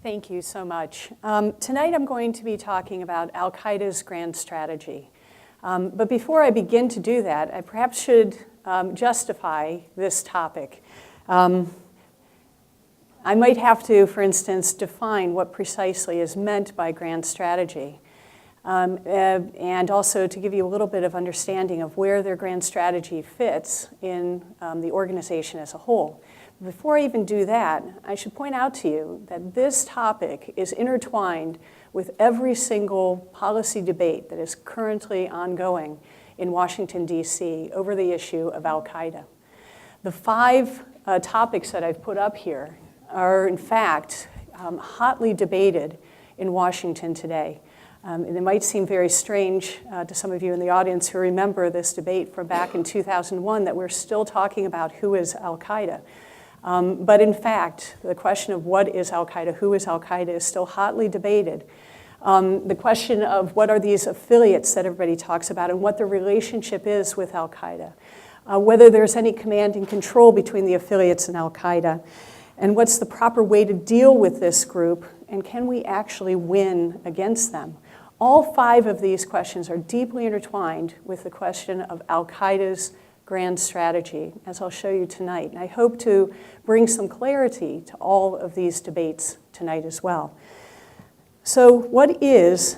Thank you so much. Tonight I'm going to be talking about Al-Qaeda's grand strategy. But before I begin to do that, I perhaps should justify this topic. I might have to, for instance, define what precisely is meant by grand strategy, and also to give you a little bit of understanding of where their grand strategy fits in the organization as a whole. Before I even do that, I should point out to you that this topic is intertwined with every single policy debate that is currently ongoing in Washington, D.C. over the issue of Al-Qaeda. The five topics that I've put up here are, in fact, hotly debated in Washington today. And it might seem very strange to some of you in the audience who remember this debate from back in 2001 that we're still talking about who is Al-Qaeda. But in fact, the question of what is Al-Qaeda, who is Al-Qaeda, is still hotly debated. The question of what are these affiliates that everybody talks about and what the relationship is with Al-Qaeda, whether there's any command and control between the affiliates and Al-Qaeda, and what's the proper way to deal with this group, and can we actually win against them? All five of these questions are deeply intertwined with the question of Al-Qaeda's grand strategy, as I'll show you tonight. And I hope to bring some clarity to all of these debates tonight as well. So what is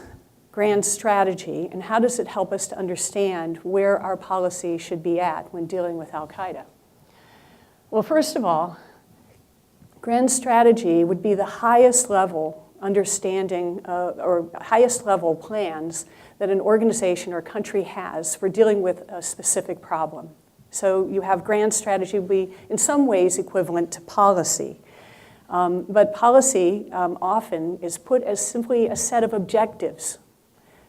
grand strategy, and how does it help us to understand where our policy should be at when dealing with Al-Qaeda? Well, first of all, grand strategy would be the highest level understanding or highest level plans that an organization or country has for dealing with a specific problem. So you have grand strategy would be in some ways equivalent to policy. But policy often is put as simply a set of objectives.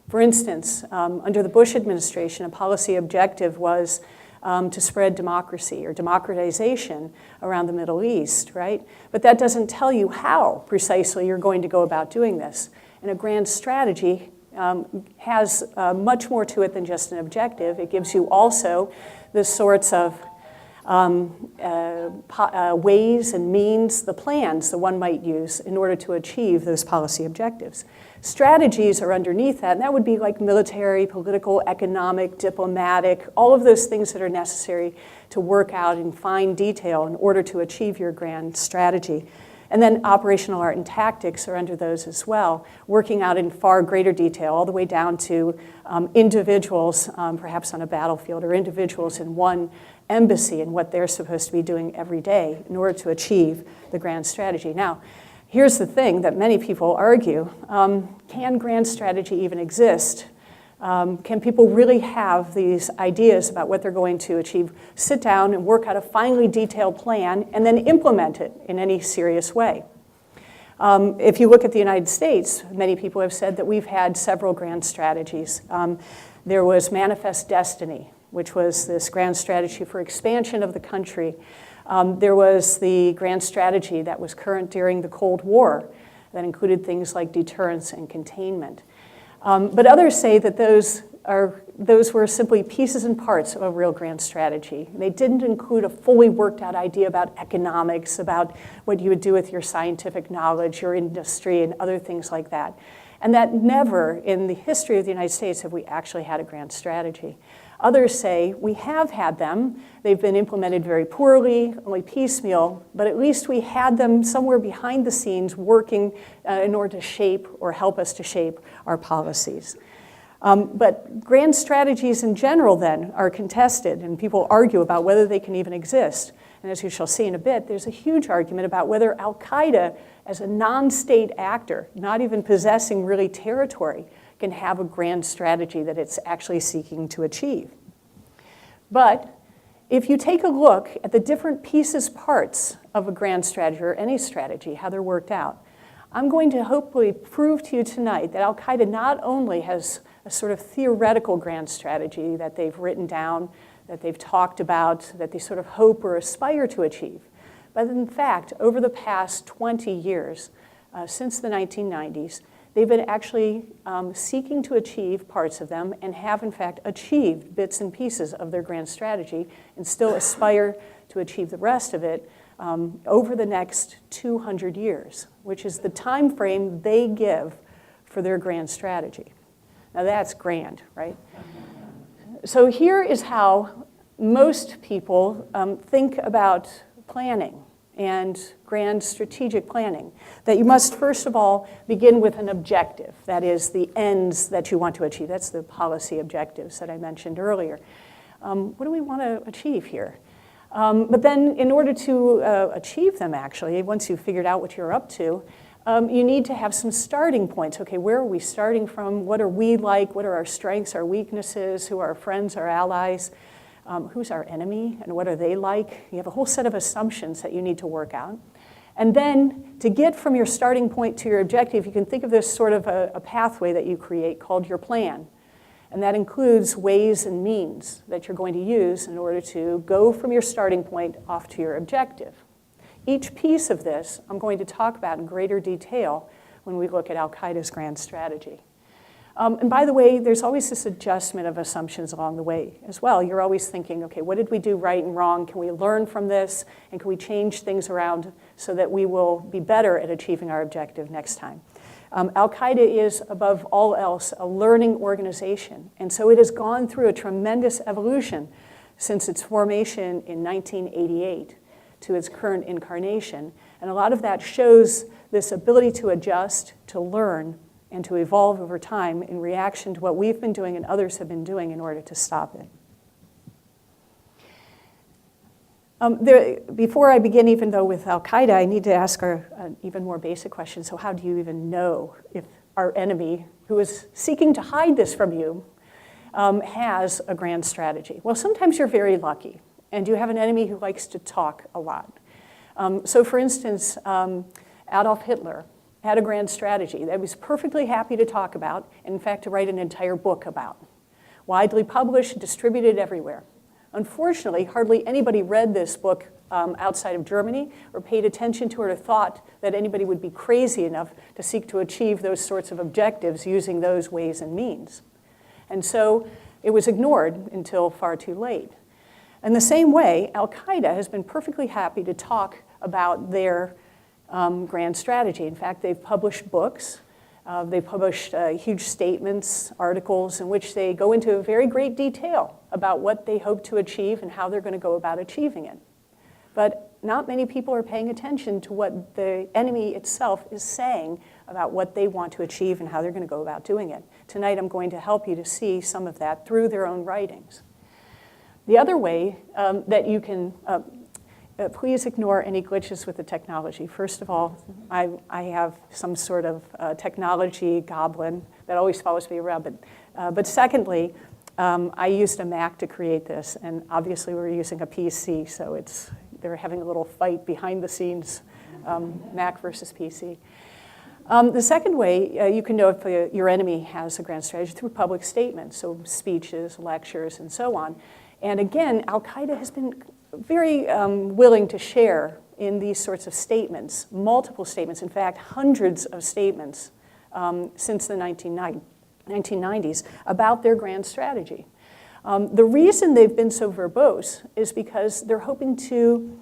For instance, under the Bush administration, a policy objective was to spread democracy or democratization around the Middle East, right? But that doesn't tell you how precisely you're going to go about doing this. And a grand strategy has much more to it than just an objective. It gives you also the sorts of ways and means, the plans that one might use in order to achieve those policy objectives. Strategies are underneath that, and that would be like military, political, economic, diplomatic, all of those things that are necessary to work out in fine detail in order to achieve your grand strategy. And then operational art and tactics are under those as well, working out in far greater detail, all the way down to individuals, perhaps on a battlefield, or individuals in one embassy and what they're supposed to be doing every day in order to achieve the grand strategy. Now, here's the thing that many people argue. Can grand strategy even exist? Can people really have these ideas about what they're going to achieve, sit down and work out a finely detailed plan, and then implement it in any serious way? If you look at the United States, many people have said that we've had several grand strategies. There was Manifest Destiny, which was this grand strategy for expansion of the country. There was the grand strategy that was current during the Cold War that included things like deterrence and containment. But others say that those were simply pieces and parts of a real grand strategy. They didn't include a fully worked out idea about economics, about what you would do with your scientific knowledge, your industry, and other things like that. And that never in the history of the United States have we actually had a grand strategy. Others say we have had them. They've been implemented very poorly, only piecemeal, but at least we had them somewhere behind the scenes working in order to shape or help us to shape our policies. But grand strategies in general then are contested, and people argue about whether they can even exist. And as you shall see in a bit, there's a huge argument about whether Al-Qaeda, as a non-state actor, not even possessing really territory, can have a grand strategy that it's actually seeking to achieve. But if you take a look at the different pieces, parts of a grand strategy or any strategy, how they're worked out, I'm going to hopefully prove to you tonight that Al-Qaeda not only has a sort of theoretical grand strategy that they've written down, that they've talked about, that they sort of hope or aspire to achieve, but in fact, over the past 20 years, since the 1990s, they've been actually seeking to achieve parts of them and have, in fact, achieved bits and pieces of their grand strategy and still aspire to achieve the rest of it over the next 200 years, which is the time frame they give for their grand strategy. Now that's grand, right? So here is how most people think about planning and grand strategic planning, that you must first of all begin with an objective, that is the ends that you want to achieve. That's the policy objectives that I mentioned earlier. What do we want to achieve here? But then in order to achieve them, actually, once you've figured out what you're up to, you need to have some starting points. Okay, where are we starting from? What are we like? What are our strengths, our weaknesses? Who are our friends, our allies? Who's our enemy, and what are they like? You have a whole set of assumptions that you need to work out. And then to get from your starting point to your objective, you can think of this sort of a pathway that you create called your plan. And that includes ways and means that you're going to use in order to go from your starting point off to your objective. Each piece of this I'm going to talk about in greater detail when we look at Al-Qaeda's grand strategy. And by the way, there's always this adjustment of assumptions along the way as well. You're always thinking, okay, what did we do right and wrong? Can we learn from this? And can we change things around so that we will be better at achieving our objective next time? Al-Qaeda is, above all else, a learning organization. And so it has gone through a tremendous evolution since its formation in 1988 to its current incarnation. And a lot of that shows this ability to adjust, to learn, and to evolve over time in reaction to what we've been doing and others have been doing in order to stop it. Before I begin, even though with Al-Qaeda, I need to ask an even more basic question. So how do you even know if our enemy, who is seeking to hide this from you, has a grand strategy? Well, sometimes you're very lucky, and you have an enemy who likes to talk a lot. So for instance, Adolf Hitler had a grand strategy that he was perfectly happy to talk about, and in fact, to write an entire book about. Widely published, distributed everywhere. Unfortunately, hardly anybody read this book outside of Germany or paid attention to it or thought that anybody would be crazy enough to seek to achieve those sorts of objectives using those ways and means. And so it was ignored until far too late. In the same way, Al-Qaeda has been perfectly happy to talk about their grand strategy. In fact, they've published books. They've published huge statements, articles, in which they go into very great detail about what they hope to achieve and how they're going to go about achieving it. But not many people are paying attention to what the enemy itself is saying about what they want to achieve and how they're going to go about doing it. Tonight, I'm going to help you to see some of that through their own writings. The other way that you can please ignore any glitches with the technology. First of all, I have some sort of technology goblin that always follows me around. But secondly, I used a Mac to create this, and obviously we're using a PC, so they're having a little fight behind the scenes, Mac versus PC. The second way you can know if your enemy has a grand strategy through public statements, so speeches, lectures, and so on. And again, Al-Qaeda has been very willing to share in these sorts of statements, multiple statements, in fact, hundreds of statements since the 1990s about their grand strategy. The reason they've been so verbose is because they're hoping to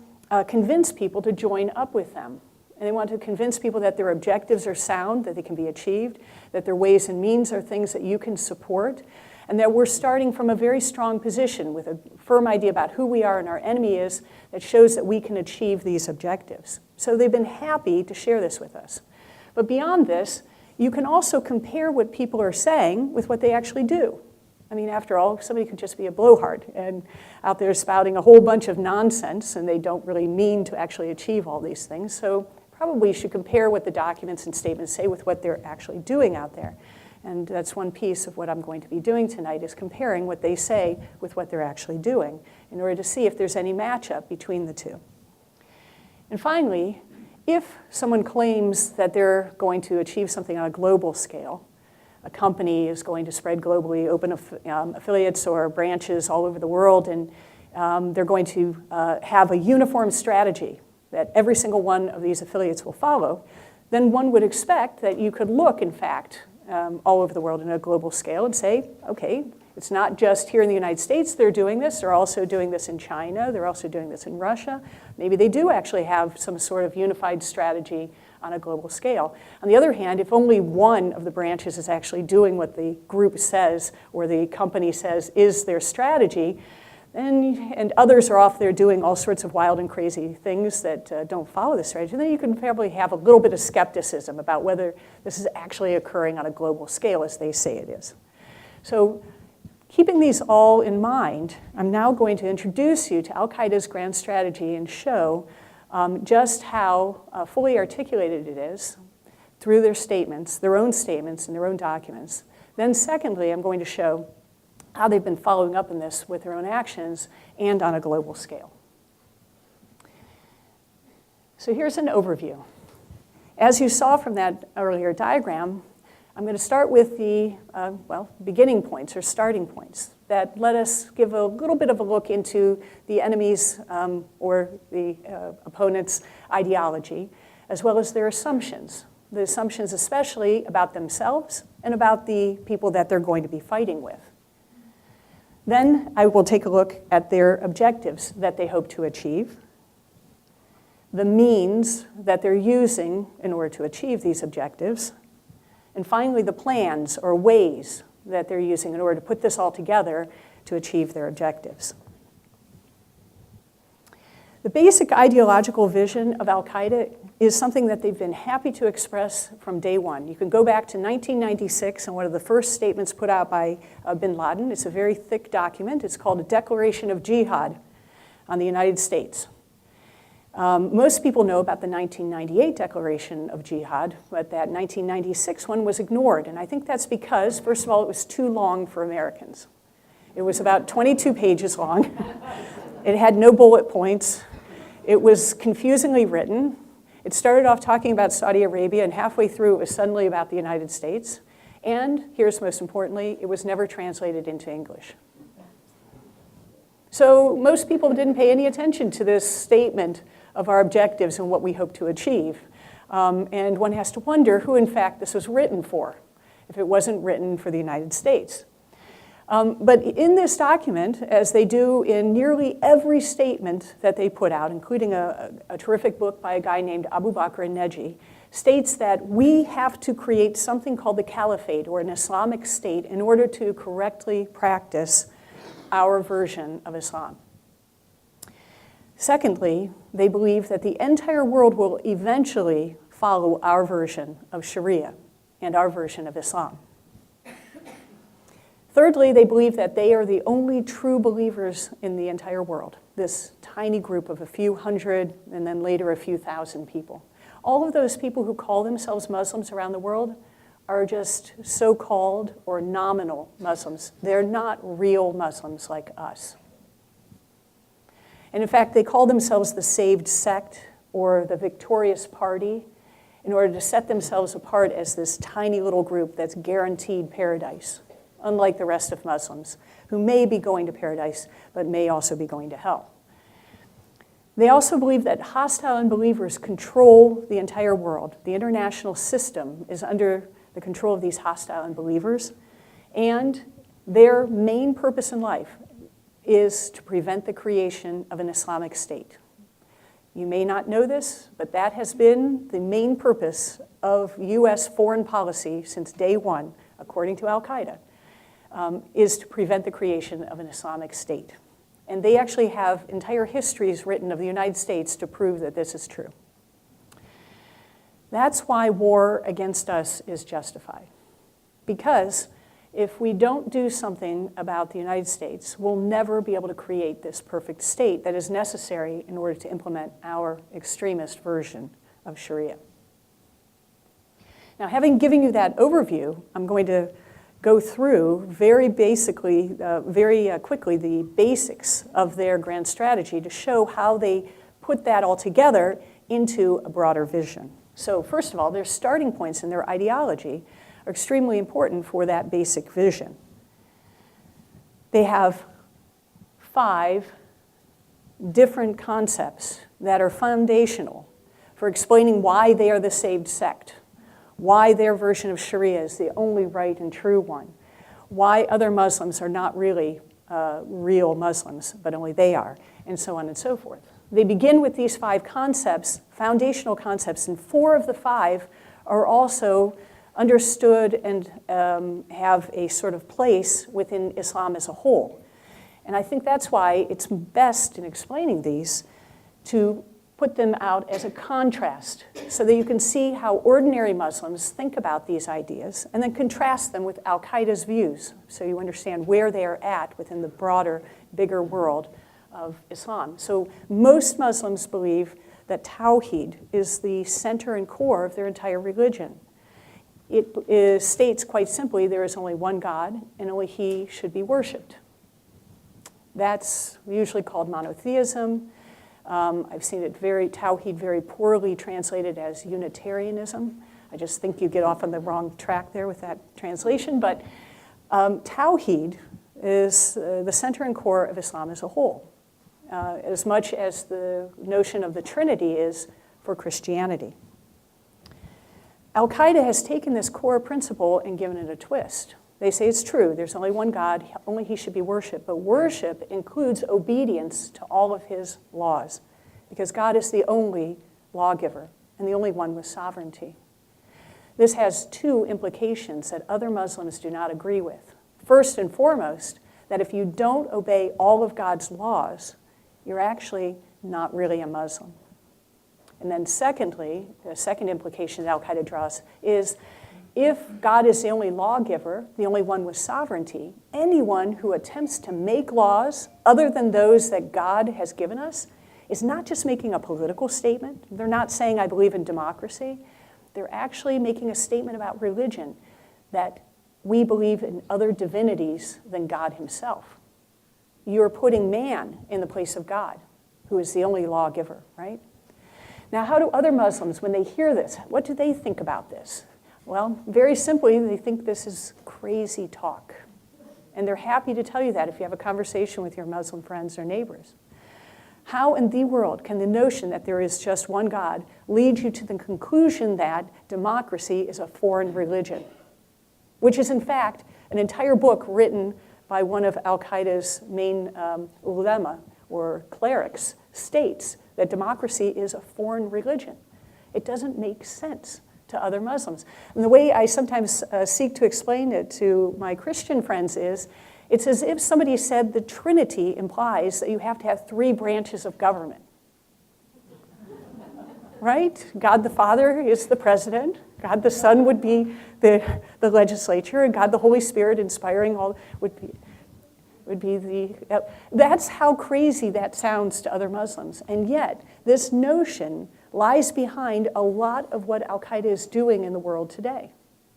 convince people to join up with them. And they want to convince people that their objectives are sound, that they can be achieved, that their ways and means are things that you can support, and that we're starting from a very strong position with a firm idea about who we are and our enemy is that shows that we can achieve these objectives. So they've been happy to share this with us. But beyond this, you can also compare what people are saying with what they actually do. I mean, after all, somebody could just be a blowhard and out there spouting a whole bunch of nonsense, and they don't really mean to actually achieve all these things. So probably you should compare what the documents and statements say with what they're actually doing out there. And that's one piece of what I'm going to be doing tonight, is comparing what they say with what they're actually doing in order to see if there's any matchup between the two. And finally, if someone claims that they're going to achieve something on a global scale, a company is going to spread globally, open affiliates or branches all over the world, and they're going to have a uniform strategy that every single one of these affiliates will follow, then one would expect that you could look, in fact, all over the world in a global scale and say, okay, It's not just here in the United States they're doing this. They're also doing this in China. They're also doing this in Russia. Maybe they do actually have some sort of unified strategy on a global scale. On the other hand, if only one of the branches is actually doing what the group says or the company says is their strategy, and others are off there doing all sorts of wild and crazy things that don't follow the strategy, then you can probably have a little bit of skepticism about whether this is actually occurring on a global scale as they say it is. So keeping these all in mind, I'm now going to introduce you to Al-Qaeda's grand strategy and show just how fully articulated it is through their statements, their own statements and their own documents. Then secondly, I'm going to show how they've been following up in this with their own actions and on a global scale. So here's an overview. As you saw from that earlier diagram, I'm going to start with the beginning points or starting points that let us give a little bit of a look into the enemy's or the opponent's ideology, as well as their assumptions. The assumptions especially about themselves and about the people that they're going to be fighting with. Then I will take a look at their objectives that they hope to achieve, the means that they're using in order to achieve these objectives, and finally the plans or ways that they're using in order to put this all together to achieve their objectives. The basic ideological vision of Al-Qaeda is something that they've been happy to express from day one. You can go back to 1996 and one of the first statements put out by bin Laden. It's a very thick document. It's called a Declaration of Jihad on the United States. Most people know about the 1998 Declaration of Jihad, but that 1996 one was ignored. And I think that's because, first of all, it was too long for Americans. It was about 22 pages long. It had no bullet points. It was confusingly written. It started off talking about Saudi Arabia, and halfway through it was suddenly about the United States. And here's most importantly, it was never translated into English. So most people didn't pay any attention to this statement of our objectives and what we hope to achieve. And one has to wonder who, in fact, this was written for, if it wasn't written for the United States. But in this document, as they do in nearly every statement that they put out, including a terrific book by a guy named Abu Bakr an-Neji, states that we have to create something called the caliphate, or an Islamic state, in order to correctly practice our version of Islam. Secondly, they believe that the entire world will eventually follow our version of Sharia and our version of Islam. Thirdly, they believe that they are the only true believers in the entire world, this tiny group of a few hundred and then later a few thousand people. All of those people who call themselves Muslims around the world are just so-called or nominal Muslims. They're not real Muslims like us. And in fact, they call themselves the saved sect or the victorious party in order to set themselves apart as this tiny little group that's guaranteed paradise, unlike the rest of Muslims, who may be going to paradise, but may also be going to hell. They also believe that hostile unbelievers control the entire world. The international system is under the control of these hostile unbelievers, and their main purpose in life is to prevent the creation of an Islamic state. You may not know this, but that has been the main purpose of U.S. foreign policy since day one, according to Al-Qaeda. Is to prevent the creation of an Islamic state. And they actually have entire histories written of the United States to prove that this is true. That's why war against us is justified. Because if we don't do something about the United States, we'll never be able to create this perfect state that is necessary in order to implement our extremist version of Sharia. Now, having given you that overview, I'm going to go through very quickly the basics of their grand strategy to show how they put that all together into a broader vision. So first of all, their starting points in their ideology are extremely important for that basic vision. They have 5 different concepts that are foundational for explaining why they are the saved sect, why their version of Sharia is the only right and true one, why other Muslims are not really real Muslims, but only they are, and so on and so forth. They begin with these 5 concepts, foundational concepts, and 4 of the 5 are also understood and have a sort of place within Islam as a whole. And I think that's why it's best in explaining these to put them out as a contrast so that you can see how ordinary Muslims think about these ideas and then contrast them with Al-Qaeda's views so you understand where they are at within the broader, bigger world of Islam. So most Muslims believe that Tawheed is the center and core of their entire religion. It states quite simply there is only one God and only He should be worshipped. That's usually called monotheism. I've seen it Tawheed very poorly translated as Unitarianism. I just think you get off on the wrong track there with that translation. But Tawheed is the center and core of Islam as a whole, as much as the notion of the Trinity is for Christianity. Al-Qaeda has taken this core principle and given it a twist. They say it's true, there's only one God, only He should be worshipped. But worship includes obedience to all of His laws, because God is the only lawgiver and the only one with sovereignty. This has 2 implications that other Muslims do not agree with. First and foremost, that if you don't obey all of God's laws, you're actually not really a Muslim. And then secondly, the second implication that Al-Qaeda draws is if God is the only lawgiver, the only one with sovereignty, anyone who attempts to make laws other than those that God has given us is not just making a political statement. They're not saying, I believe in democracy. They're actually making a statement about religion, that we believe in other divinities than God Himself. You're putting man in the place of God, who is the only lawgiver, right? Now, how do other Muslims, when they hear this, what do they think about this? Well, very simply, they think this is crazy talk. And they're happy to tell you that if you have a conversation with your Muslim friends or neighbors. How in the world can the notion that there is just one God lead you to the conclusion that democracy is a foreign religion? Which is, in fact, an entire book written by one of Al-Qaeda's main ulama, or clerics, states that democracy is a foreign religion. It doesn't make sense to other Muslims. And the way I sometimes seek to explain it to my Christian friends is, it's as if somebody said the Trinity implies that you have to have 3 branches of government. Right? God the Father is the president. God the Son would be the legislature. And God the Holy Spirit inspiring all would be the... That's how crazy that sounds to other Muslims. And yet, this notion lies behind a lot of what Al-Qaeda is doing in the world today.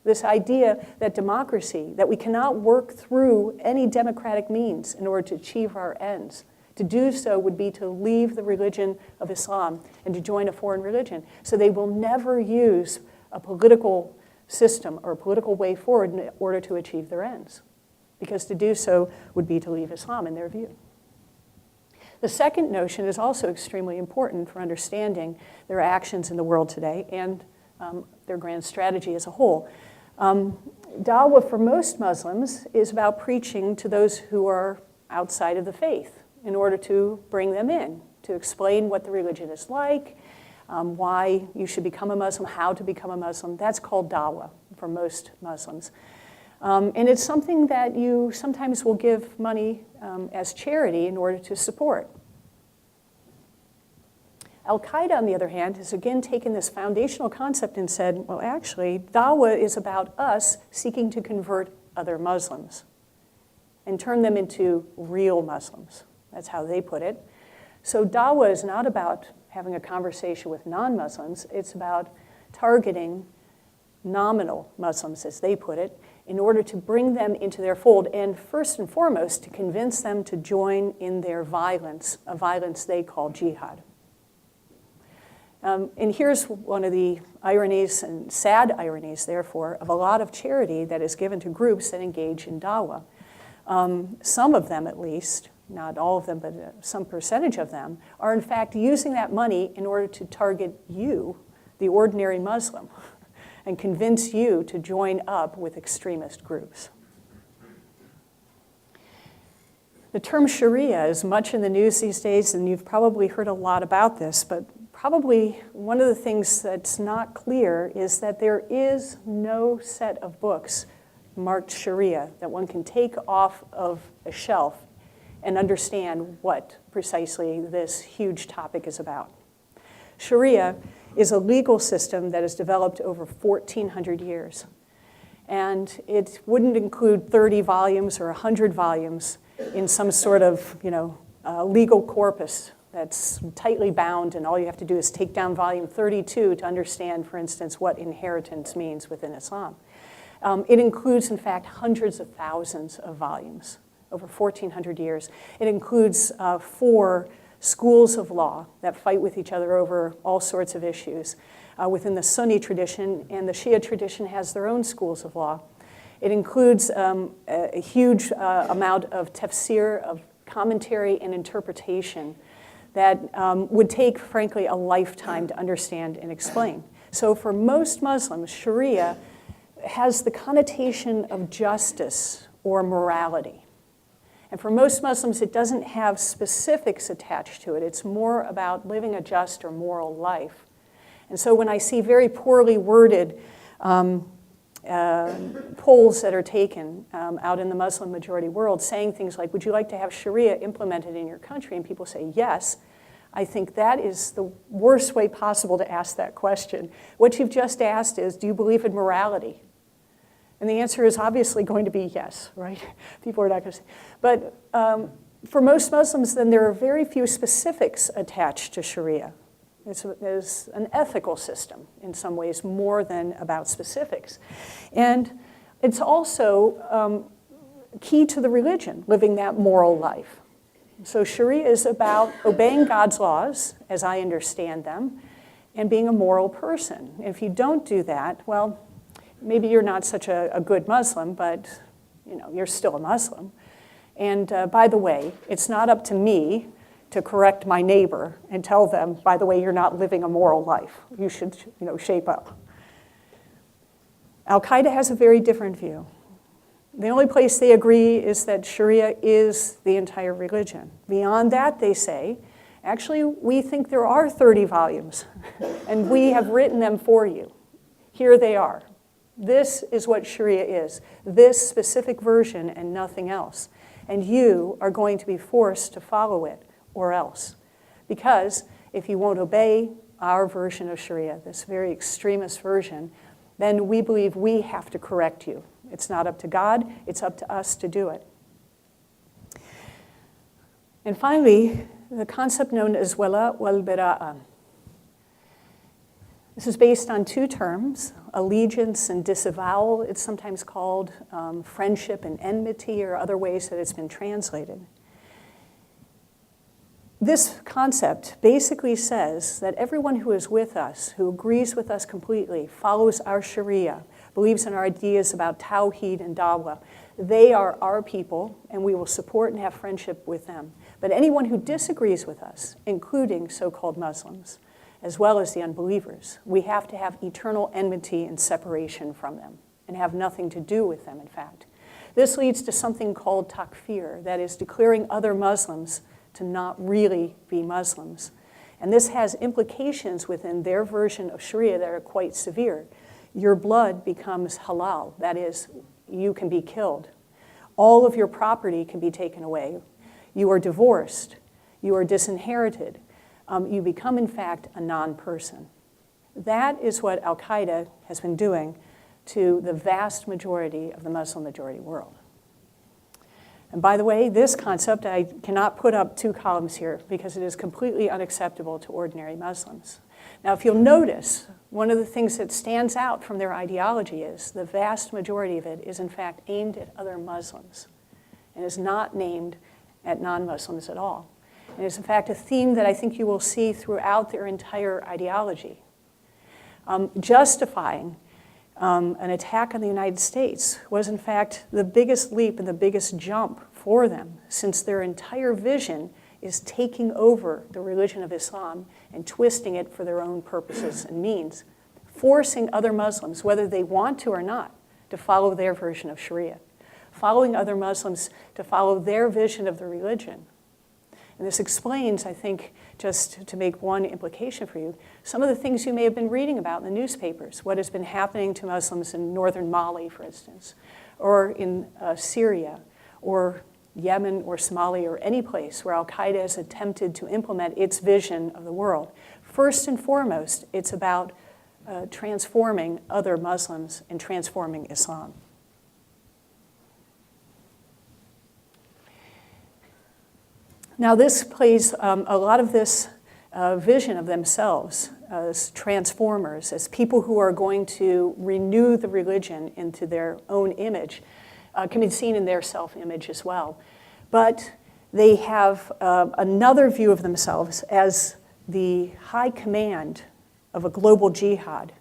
This idea that democracy, that we cannot work through any democratic means in order to achieve our ends. To do so would be to leave the religion of Islam and to join a foreign religion. So they will never use a political system or a political way forward in order to achieve their ends. Because to do so would be to leave Islam in their view. The second notion is also extremely important for understanding their actions in the world today and their grand strategy as a whole. Dawah for most Muslims is about preaching to those who are outside of the faith in order to bring them in, to explain what the religion is like, why you should become a Muslim, how to become a Muslim. That's called dawah for most Muslims. And it's something that you sometimes will give money as charity in order to support. Al-Qaeda, on the other hand, has again taken this foundational concept and said, well, actually, dawah is about us seeking to convert other Muslims and turn them into real Muslims. That's how they put it. So dawah is not about having a conversation with non-Muslims. It's about targeting nominal Muslims, as they put it, in order to bring them into their fold and, first and foremost, to convince them to join in their violence, a violence they call jihad. And here's one of the ironies, and sad ironies, therefore, of a lot of charity that is given to groups that engage in dawah. Some of them, at least, not all of them, but some percentage of them, are in fact using that money in order to target you, the ordinary Muslim, and convince you to join up with extremist groups. The term Sharia is much in the news these days, and you've probably heard a lot about this, but probably one of the things that's not clear is that there is no set of books marked Sharia that one can take off of a shelf and understand what precisely this huge topic is about. Sharia is a legal system that has developed over 1,400 years. And it wouldn't include 30 volumes or 100 volumes in some sort of legal corpus that's tightly bound, and all you have to do is take down volume 32 to understand, for instance, what inheritance means within Islam. It includes, in fact, hundreds of thousands of volumes over 1,400 years. It includes 4 schools of law that fight with each other over all sorts of issues within the Sunni tradition, and the Shia tradition has their own schools of law. It includes a huge amount of tafsir, of commentary and interpretation that would take, frankly, a lifetime to understand and explain. So for most Muslims, Sharia has the connotation of justice or morality. And for most Muslims, it doesn't have specifics attached to it. It's more about living a just or moral life. And so when I see very poorly worded polls that are taken out in the Muslim majority world saying things like, would you like to have Sharia implemented in your country? And people say yes. I think that is the worst way possible to ask that question. What you've just asked is, do you believe in morality? And the answer is obviously going to be yes, right? People are not going to say. But for most Muslims, then there are very few specifics attached to Sharia. It's an ethical system in some ways more than about specifics. And it's also key to the religion, living that moral life. So Sharia is about obeying God's laws, as I understand them, and being a moral person. If you don't do that, well, maybe you're not such a good Muslim, but you're still a Muslim. And by the way, it's not up to me to correct my neighbor and tell them, by the way, you're not living a moral life. You should shape up. Al-Qaeda has a very different view. The only place they agree is that Sharia is the entire religion. Beyond that, they say, actually, we think there are 30 volumes, and we have written them for you. Here they are. This is what Sharia is, this specific version and nothing else. And you are going to be forced to follow it or else. Because if you won't obey our version of Sharia, this very extremist version, then we believe we have to correct you. It's not up to God, it's up to us to do it. And finally, the concept known as wala wal bara'a. This is based on 2 terms, allegiance and disavowal. It's sometimes called friendship and enmity, or other ways that it's been translated. This concept basically says that everyone who is with us, who agrees with us completely, follows our Sharia, believes in our ideas about Tawheed and Dawah, they are our people, and we will support and have friendship with them. But anyone who disagrees with us, including so-called Muslims, as well as the unbelievers, we have to have eternal enmity and separation from them and have nothing to do with them, in fact. This leads to something called takfir, that is declaring other Muslims to not really be Muslims. And this has implications within their version of Sharia that are quite severe. Your blood becomes halal, that is, you can be killed. All of your property can be taken away. You are divorced. You are disinherited. You become, in fact, a non-person. That is what Al-Qaeda has been doing to the vast majority of the Muslim majority world. And by the way, this concept, I cannot put up 2 columns here because it is completely unacceptable to ordinary Muslims. Now, if you'll notice, one of the things that stands out from their ideology is the vast majority of it is, in fact, aimed at other Muslims and is not aimed at non-Muslims at all. And it's, in fact, a theme that I think you will see throughout their entire ideology. Justifying an attack on the United States was, in fact, the biggest leap and the biggest jump for them, since their entire vision is taking over the religion of Islam and twisting it for their own purposes and means, forcing other Muslims, whether they want to or not, to follow their version of Sharia, following other Muslims to follow their vision of the religion. And this explains, I think, just to make one implication for you, some of the things you may have been reading about in the newspapers, what has been happening to Muslims in northern Mali, for instance, or in Syria, or Yemen, or Somalia, or any place where Al-Qaeda has attempted to implement its vision of the world. First and foremost, it's about transforming other Muslims and transforming Islam. Now this plays a lot of this vision of themselves as transformers, as people who are going to renew the religion into their own image, can be seen in their self-image as well. But they have another view of themselves as the high command of a global jihad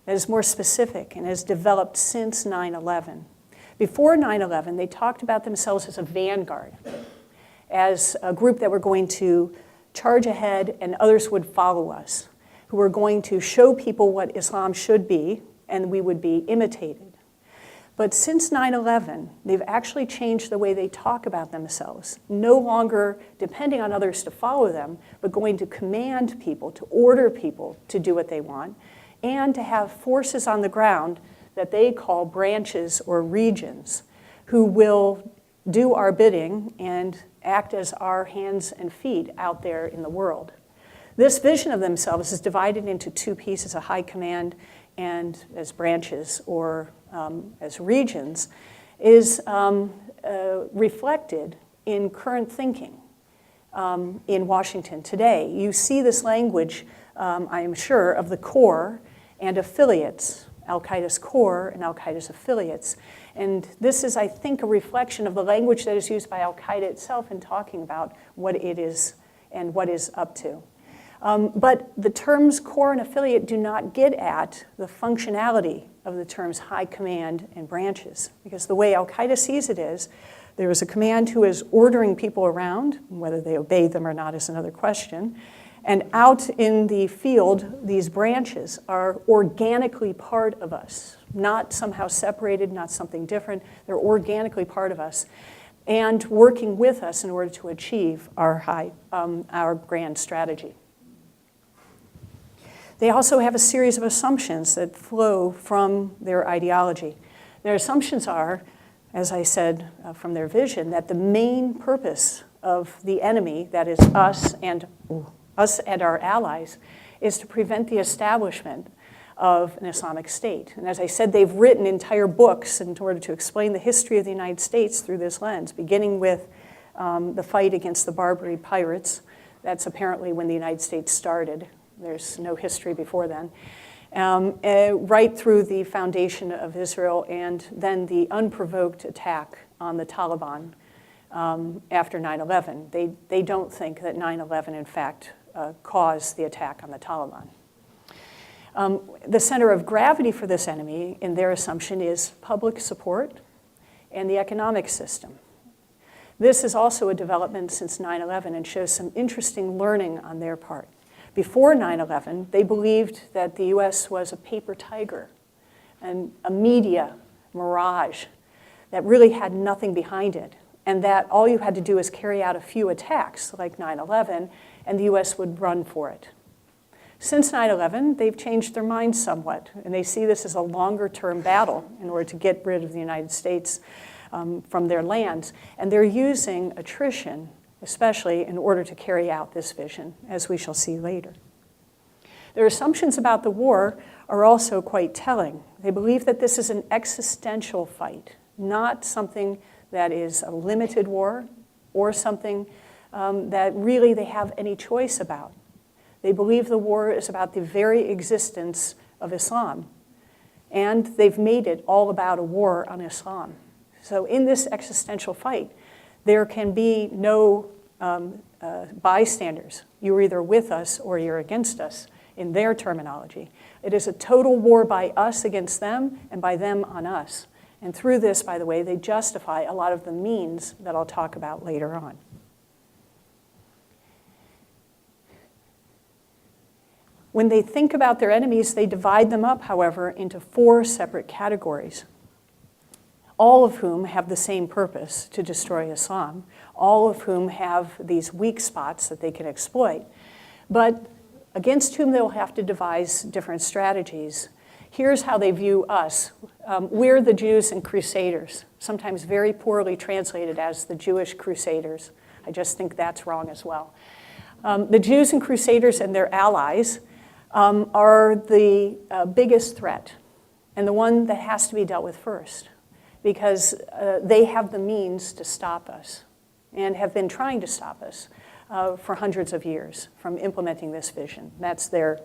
that is more specific and has developed since 9/11. Before 9/11, they talked about themselves as a vanguard, as a group that were going to charge ahead and others would follow us, who were going to show people what Islam should be and we would be imitated. But since 9/11, they've actually changed the way they talk about themselves, no longer depending on others to follow them, but going to command people, to order people to do what they want, and to have forces on the ground that they call branches or regions who will do our bidding and act as our hands and feet out there in the world. This vision of themselves is divided into two pieces, a high command and as branches or as regions, is reflected in current thinking in Washington today. You see this language, I am sure, of the core and affiliates, Al-Qaeda's core and Al-Qaeda's affiliates. And this is, I think, a reflection of the language that is used by Al-Qaeda itself in talking about what it is and what is up to. But the terms core and affiliate do not get at the functionality of the terms high command and branches, because the way Al-Qaeda sees it is there is a command who is ordering people around, whether they obey them or not is another question, and out in the field, these branches are organically part of us, not somehow separated, not something different. They're organically part of us and working with us in order to achieve our grand strategy. They also have a series of assumptions that flow from their ideology. Their assumptions are, as I said from their vision, that the main purpose of the enemy, that is us and our allies, is to prevent the establishment of an Islamic State. And as I said, they've written entire books in order to explain the history of the United States through this lens, beginning with the fight against the Barbary pirates. That's apparently when the United States started. There's no history before then. Right through the foundation of Israel and then the unprovoked attack on the Taliban after 9/11. They don't think that 9/11, in fact, caused the attack on the Taliban. The center of gravity for this enemy, in their assumption, is public support and the economic system. This is also a development since 9/11 and shows some interesting learning on their part. Before 9/11, they believed that the US was a paper tiger and a media mirage that really had nothing behind it, and that all you had to do is carry out a few attacks like 9/11 and the US would run for it. Since 9/11, they've changed their minds somewhat, and they see this as a longer-term battle in order to get rid of the United States from their lands, and they're using attrition especially in order to carry out this vision, as we shall see later. Their assumptions about the war are also quite telling. They believe that this is an existential fight, not something that is a limited war or something that really they have any choice about. They believe the war is about the very existence of Islam, and they've made it all about a war on Islam. So in this existential fight, there can be no bystanders. You're either with us or you're against us, in their terminology. It is a total war by us against them and by them on us. And through this, by the way, they justify a lot of the means that I'll talk about later on. When they think about their enemies, they divide them up, however, into 4 separate categories. all of whom have the same purpose, to destroy Islam, all of whom have these weak spots that they can exploit, but against whom they'll have to devise different strategies. Here's how they view us. We're the Jews and Crusaders, sometimes very poorly translated as the Jewish Crusaders. I just think that's wrong as well. The Jews and Crusaders and their allies are the biggest threat, and the one that has to be dealt with first, because they have the means to stop us and have been trying to stop us for hundreds of years from implementing this vision. That's their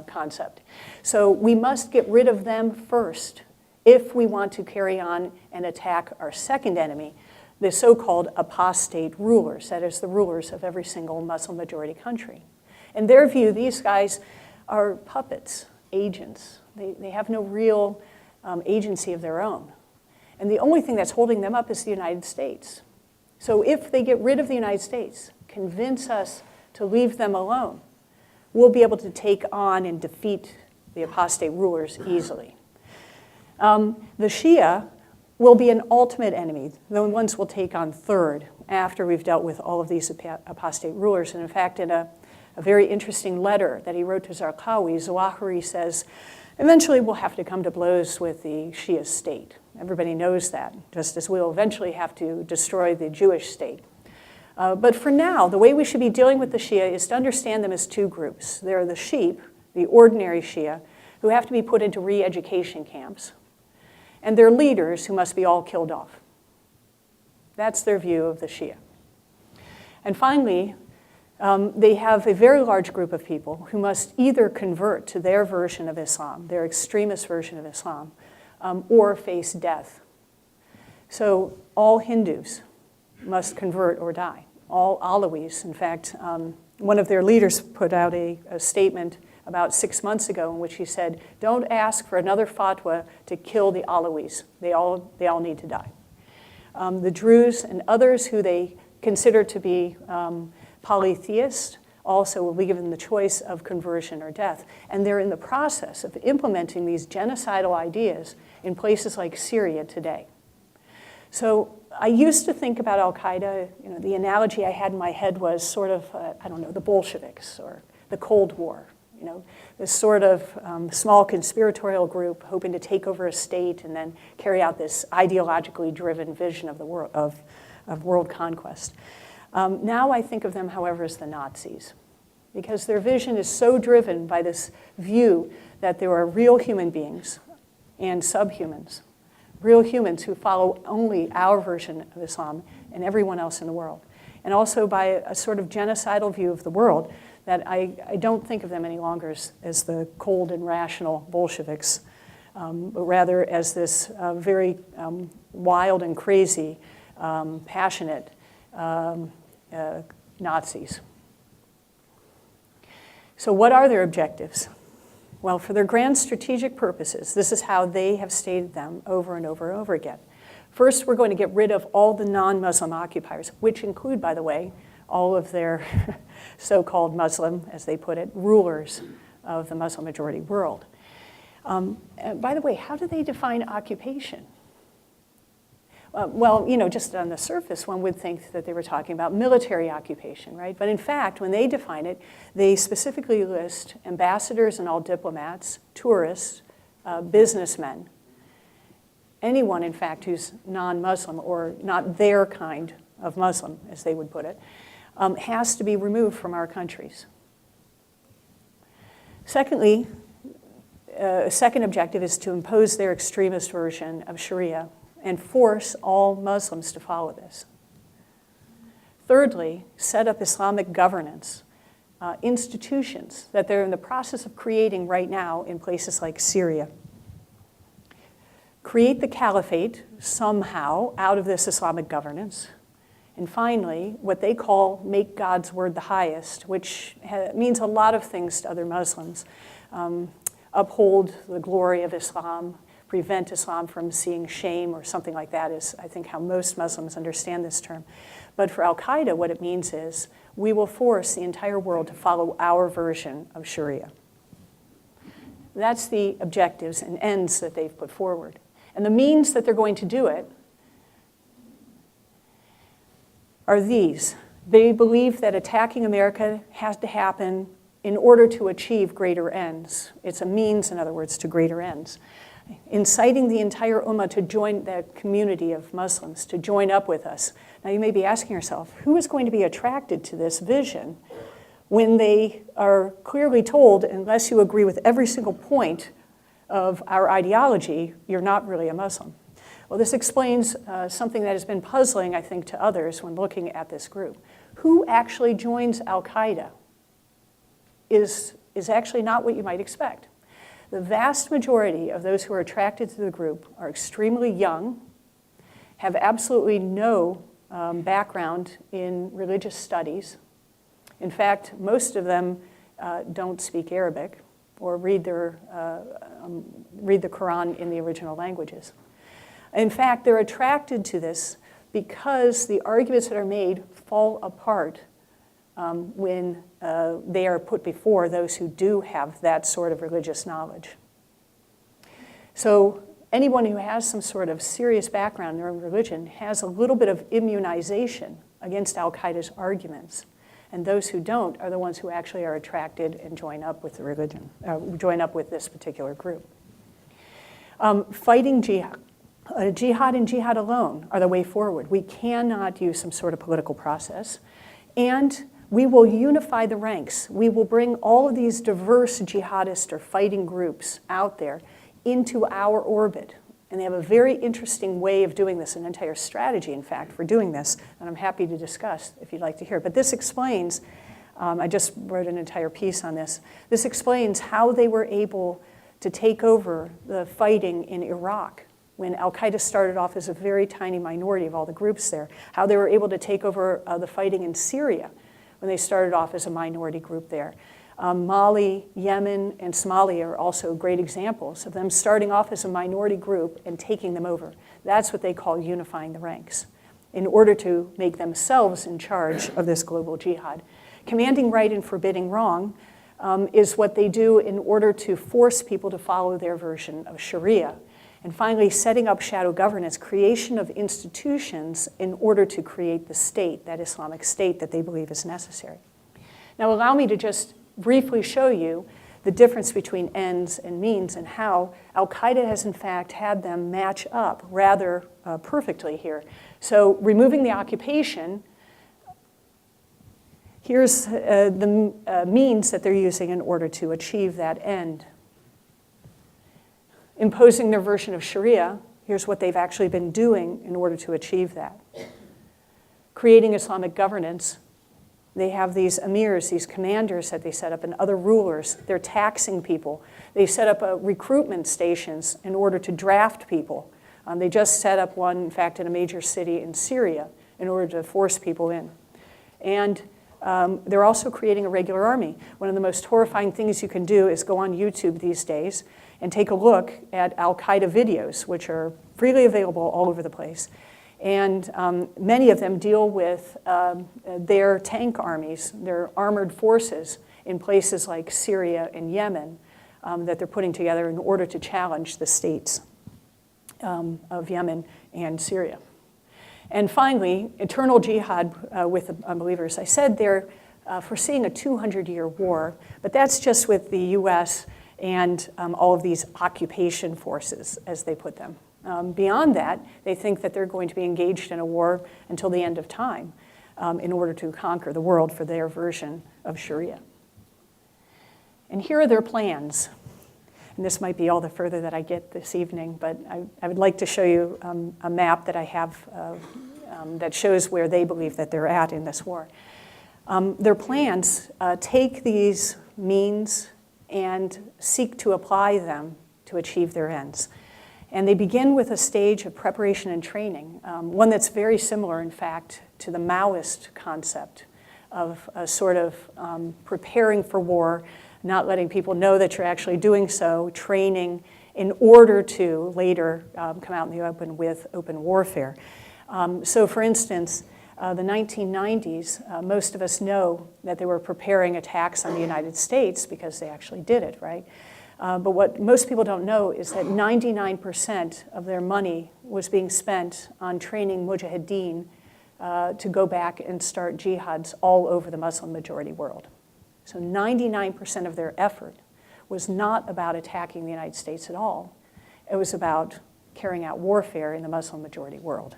concept. So we must get rid of them first if we want to carry on and attack our second enemy, the so-called apostate rulers, that is, the rulers of every single Muslim-majority country. In their view, these guys are puppets, agents. They have no real agency of their own. And the only thing that's holding them up is the United States. So if they get rid of the United States, convince us to leave them alone, we'll be able to take on and defeat the apostate rulers easily. The Shia will be an ultimate enemy. The ones we'll take on third after we've dealt with all of these apostate rulers. And in fact, in a very interesting letter that he wrote to Zarqawi, Zawahiri says, eventually we'll have to come to blows with the Shia state. Everybody knows that, just as we'll eventually have to destroy the Jewish state. But for now, the way we should be dealing with the Shia is to understand them as two groups. There are the sheep, the ordinary Shia, who have to be put into re-education camps, and their leaders who must be all killed off. That's their view of the Shia. And finally, they have a very large group of people who must either convert to their version of Islam, their extremist version of Islam, or face death. So all Hindus must convert or die. All Alawis, in fact, one of their leaders put out a statement about 6 months ago in which he said, don't ask for another fatwa to kill the Alawis. They all need to die. The Druze and others who they consider to be polytheist also will be given the choice of conversion or death. And they're in the process of implementing these genocidal ideas in places like Syria today. So I used to think about Al-Qaeda, the analogy I had in my head was sort of, the Bolsheviks or the Cold War. This sort of small conspiratorial group hoping to take over a state and then carry out this ideologically driven vision of the world of world conquest. Now I think of them, however, as the Nazis, because their vision is so driven by this view that there are real human beings and subhumans, real humans who follow only our version of Islam and everyone else in the world, and also by a sort of genocidal view of the world that I don't think of them any longer as the cold and rational Bolsheviks, but rather as this very wild and crazy, passionate Nazis. So what are their objectives? Well, for their grand strategic purposes, this is how they have stated them over and over and over again. First, we're going to get rid of all the non-Muslim occupiers, which include, by the way, all of their so-called Muslim, as they put it, rulers of the Muslim-majority world. And by the way, how do they define occupation? Well, just on the surface, one would think that they were talking about military occupation, right? But in fact, when they define it, they specifically list ambassadors and all diplomats, tourists, businessmen, anyone, in fact, who's non-Muslim or not their kind of Muslim, as they would put it, has to be removed from our countries. Secondly, a second objective is to impose their extremist version of Sharia and force all Muslims to follow this. Thirdly, set up Islamic governance, institutions that they're in the process of creating right now in places like Syria. Create the caliphate somehow out of this Islamic governance. And finally, what they call make God's word the highest, which means a lot of things to other Muslims. Uphold the glory of Islam, prevent Islam from seeing shame or something like that is, I think, how most Muslims understand this term. But for Al-Qaeda, what it means is we will force the entire world to follow our version of Sharia. That's the objectives and ends that they've put forward. And the means that they're going to do it are these. They believe that attacking America has to happen in order to achieve greater ends. It's a means, in other words, to greater ends. Inciting the entire Ummah to join that community of Muslims, to join up with us. Now you may be asking yourself, who is going to be attracted to this vision when they are clearly told, unless you agree with every single point of our ideology, you're not really a Muslim? Well, this explains something that has been puzzling, I think, to others when looking at this group. Who actually joins Al-Qaeda is actually not what you might expect. The vast majority of those who are attracted to the group are extremely young, have absolutely no background in religious studies. In fact, most of them don't speak Arabic or read the Quran in the original languages. In fact, they're attracted to this because the arguments that are made fall apart when they are put before those who do have that sort of religious knowledge. So anyone who has some sort of serious background in their own religion has a little bit of immunization against Al-Qaeda's arguments. And those who don't are the ones who actually are attracted and join up with the religion, join up with this particular group. Fighting jihad. Jihad and jihad alone are the way forward. We cannot use some sort of political process. And we will unify the ranks. We will bring all of these diverse jihadist or fighting groups out there into our orbit. And they have a very interesting way of doing this, an entire strategy, in fact, for doing this. And I'm happy to discuss if you'd like to hear. But this explains, I just wrote an entire piece on this. This explains how they were able to take over the fighting in Iraq when Al-Qaeda started off as a very tiny minority of all the groups there, how they were able to take over the fighting in Syria when they started off as a minority group there. Mali, Yemen, and Somalia are also great examples of them starting off as a minority group and taking them over. That's what they call unifying the ranks in order to make themselves in charge of this global jihad. Commanding right and forbidding wrong is what they do in order to force people to follow their version of Sharia. And finally, setting up shadow governance, creation of institutions in order to create the state, that Islamic state that they believe is necessary. Now, allow me to just briefly show you the difference between ends and means and how Al-Qaeda has, in fact, had them match up rather perfectly here. So, removing the occupation, here's the means that they're using in order to achieve that end. Imposing their version of Sharia, here's what they've actually been doing in order to achieve that. Creating Islamic governance, they have these emirs, these commanders that they set up, and other rulers. They're taxing people. They set up recruitment stations in order to draft people. They just set up one, in fact, in a major city in Syria in order to force people in. And they're also creating a regular army. One of the most horrifying things you can do is go on YouTube these days and take a look at Al-Qaeda videos, which are freely available all over the place. And many of them deal with their tank armies, their armored forces in places like Syria and Yemen that they're putting together in order to challenge the states of Yemen and Syria. And finally, eternal jihad with the unbelievers. I said they're foreseeing a 200-year war, but that's just with the US and all of these occupation forces, as they put them. Beyond that, they think that they're going to be engaged in a war until the end of time in order to conquer the world for their version of Sharia. And here are their plans. And this might be all the further that I get this evening, but I would like to show you a map that I have that shows where they believe that they're at in this war. Their plans take these means and seek to apply them to achieve their ends. And they begin with a stage of preparation and training, one that's very similar, in fact, to the Maoist concept of a sort of preparing for war, not letting people know that you're actually doing so, training in order to later come out in the open with open warfare. So for instance, the 1990s, most of us know that they were preparing attacks on the United States because they actually did it, right? But what most people don't know is that 99% of their money was being spent on training mujahideen to go back and start jihads all over the Muslim majority world. So 99% of their effort was not about attacking the United States at all. It was about carrying out warfare in the Muslim majority world.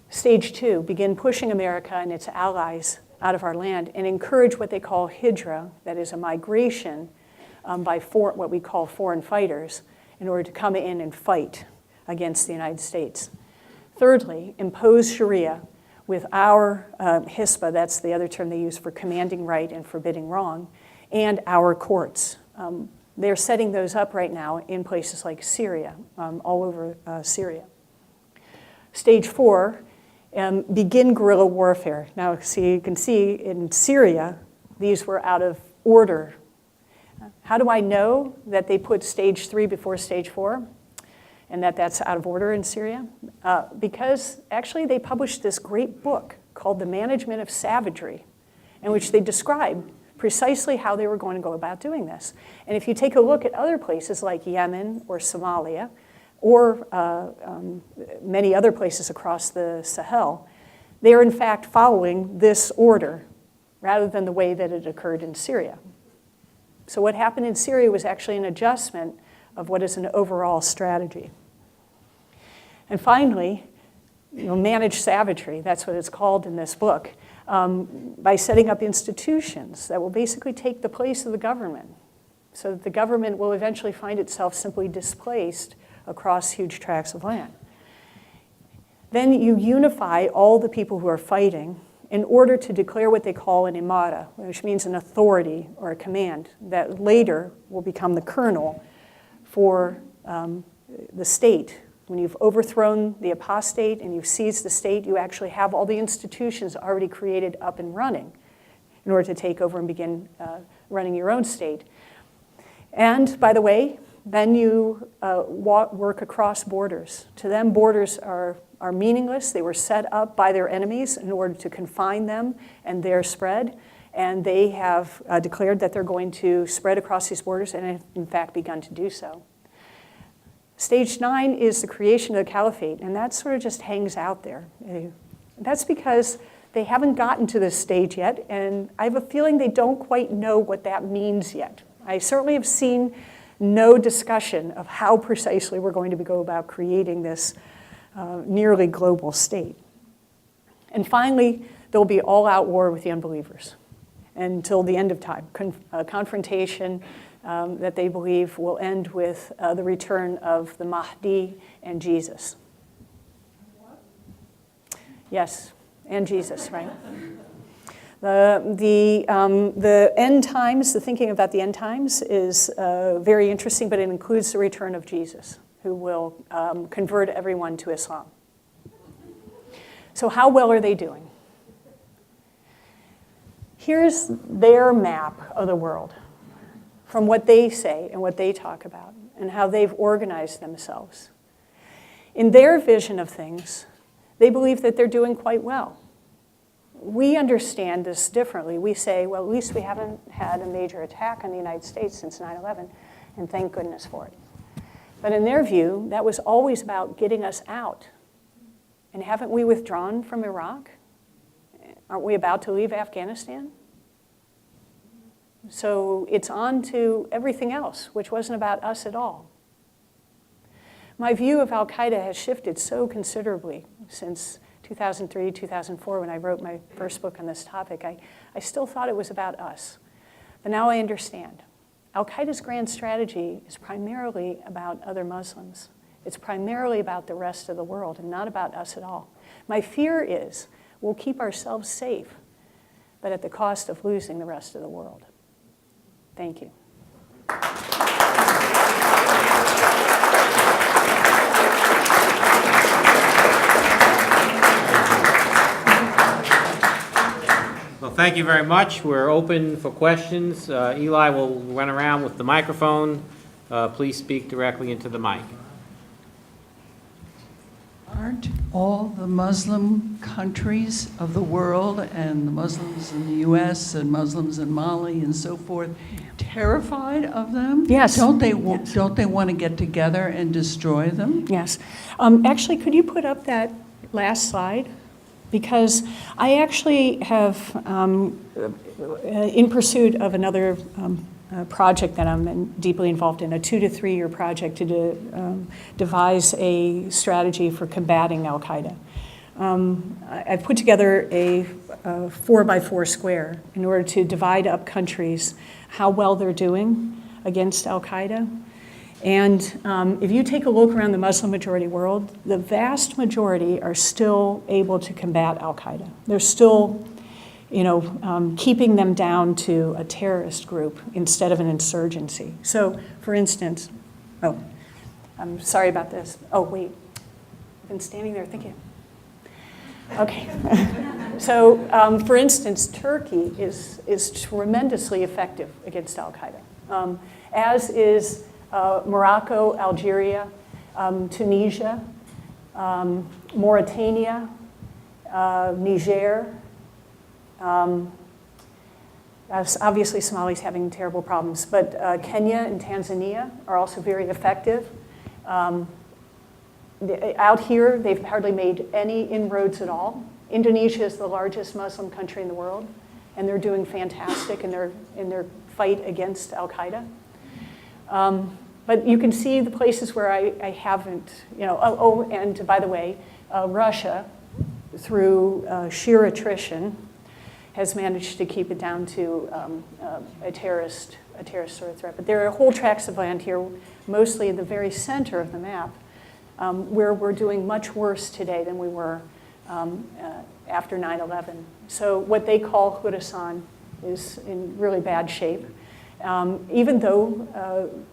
Stage 2, begin pushing America and its allies out of our land and encourage what they call hijra, that is a migration by what we call foreign fighters, in order to come in and fight against the United States. Thirdly, impose Sharia with our hisba, that's the other term they use for commanding right and forbidding wrong, and our courts. They're setting those up right now in places like Syria, all over Syria. Stage 4, begin guerrilla warfare. Now, see, you can see in Syria, these were out of order. How do I know that they put stage 3 before stage 4 and that that's out of order in Syria? Because actually they published this great book called The Management of Savagery, in which they describe precisely how they were going to go about doing this. And if you take a look at other places like Yemen or Somalia, or many other places across the Sahel, they are in fact following this order rather than the way that it occurred in Syria. So what happened in Syria was actually an adjustment of what is an overall strategy. And finally, manage savagery, that's what it's called in this book, by setting up institutions that will basically take the place of the government, so that the government will eventually find itself simply displaced across huge tracts of land. Then you unify all the people who are fighting in order to declare what they call an imara, which means an authority or a command that later will become the kernel for the state. When you've overthrown the apostate and you've seized the state, you actually have all the institutions already created up and running in order to take over and begin running your own state. And by the way, then you work across borders. To them, borders are meaningless. They were set up by their enemies in order to confine them and their spread. And they have declared that they're going to spread across these borders and have in fact begun to do so. Stage 9 is the creation of the caliphate, and that sort of just hangs out there. That's because they haven't gotten to this stage yet, and I have a feeling they don't quite know what that means yet. I certainly have seen no discussion of how precisely we're going to go about creating this nearly global state. And finally, there'll be all-out war with the unbelievers until the end of time, a confrontation that they believe will end with the return of the Mahdi and Jesus. What? Yes, and Jesus, right? The end times, the thinking about the end times is very interesting, but it includes the return of Jesus, who will convert everyone to Islam. So how well are they doing? Here's their map of the world from what they say and what they talk about and how they've organized themselves. In their vision of things, they believe that they're doing quite well. We understand this differently. We say, well, at least we haven't had a major attack on the United States since 9/11, and thank goodness for it. But in their view, that was always about getting us out. And haven't we withdrawn from Iraq? Aren't we about to leave Afghanistan? So it's on to everything else, which wasn't about us at all. My view of Al-Qaeda has shifted so considerably since 2003, 2004, when I wrote my first book on this topic. I still thought it was about us. But now I understand. Al-Qaeda's grand strategy is primarily about other Muslims. It's primarily about the rest of the world and not about us at all. My fear is we'll keep ourselves safe, but at the cost of losing the rest of the world. Thank you. Well, thank you very much. We're open for questions. Eli will run around with the microphone. Please speak directly into the mic. Aren't all the Muslim countries of the world and the Muslims in the U.S. and Muslims in Mali and so forth terrified of them? Yes. Don't they Yes. want to get together and destroy them? Yes. Actually, could you put up that last slide because I actually have, in pursuit of another project that I'm deeply involved in, a 2 to 3 year project to devise a strategy for combating Al-Qaeda. I've put together a 4x4 square in order to divide up countries, how well they're doing against Al-Qaeda. And if you take a look around the Muslim majority world, the vast majority are still able to combat Al-Qaeda. They're still, keeping them down to a terrorist group instead of an insurgency. So, for instance, I'm sorry about this. Oh, wait, I've been standing there thinking. Okay. So, for instance, Turkey is tremendously effective against Al-Qaeda, as is Morocco, Algeria, Tunisia, Mauritania, Niger. Obviously, Somalia's having terrible problems, but Kenya and Tanzania are also very effective. Out here, they've hardly made any inroads at all. Indonesia is the largest Muslim country in the world, and they're doing fantastic in their fight against Al-Qaeda. But you can see the places where I haven't, and by the way, Russia, through sheer attrition, has managed to keep it down to a terrorist sort of threat. But there are whole tracts of land here, mostly in the very center of the map, where we're doing much worse today than we were after 9/11. So what they call Khorasan is in really bad shape. Even though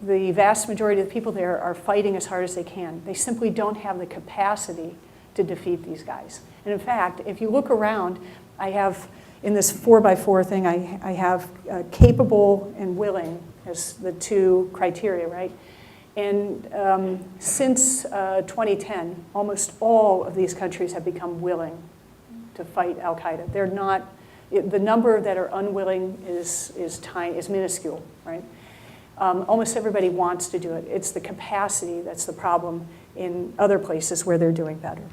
the vast majority of the people there are fighting as hard as they can, they simply don't have the capacity to defeat these guys. And in fact, if you look around, I have, in this 4x4 thing, I have capable and willing as the two criteria, right? And since 2010, almost all of these countries have become willing to fight Al-Qaeda. They're not, the number that are unwilling is minuscule, right? Almost everybody wants to do it. It's the capacity that's the problem in other places where they're doing better.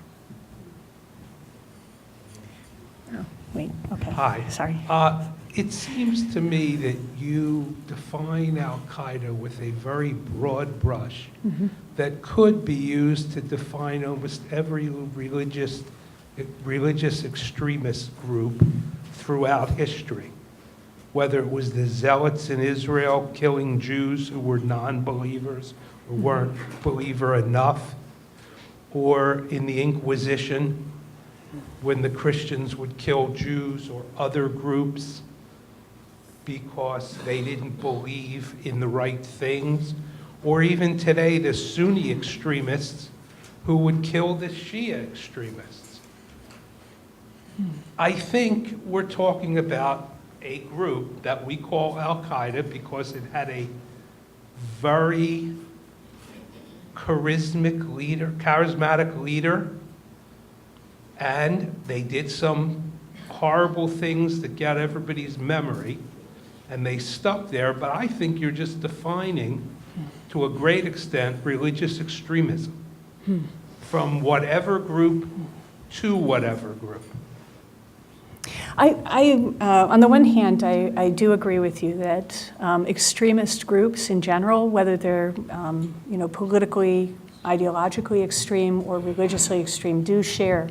Oh, wait, okay. Hi. Sorry. It seems to me that you define Al-Qaeda with a very broad brush that could be used to define almost every religious extremist group throughout history, whether it was the Zealots in Israel killing Jews who were non-believers or weren't believer enough, or in the Inquisition when the Christians would kill Jews or other groups because they didn't believe in the right things, or even today the Sunni extremists who would kill the Shia extremists. I think we're talking about a group that we call Al-Qaeda because it had a very charismatic leader, and they did some horrible things that got everybody's memory, and they stuck there. But I think you're just defining, to a great extent, religious extremism from whatever group to whatever group. On the one hand, I do agree with you that extremist groups in general, whether they're politically, ideologically extreme or religiously extreme, do share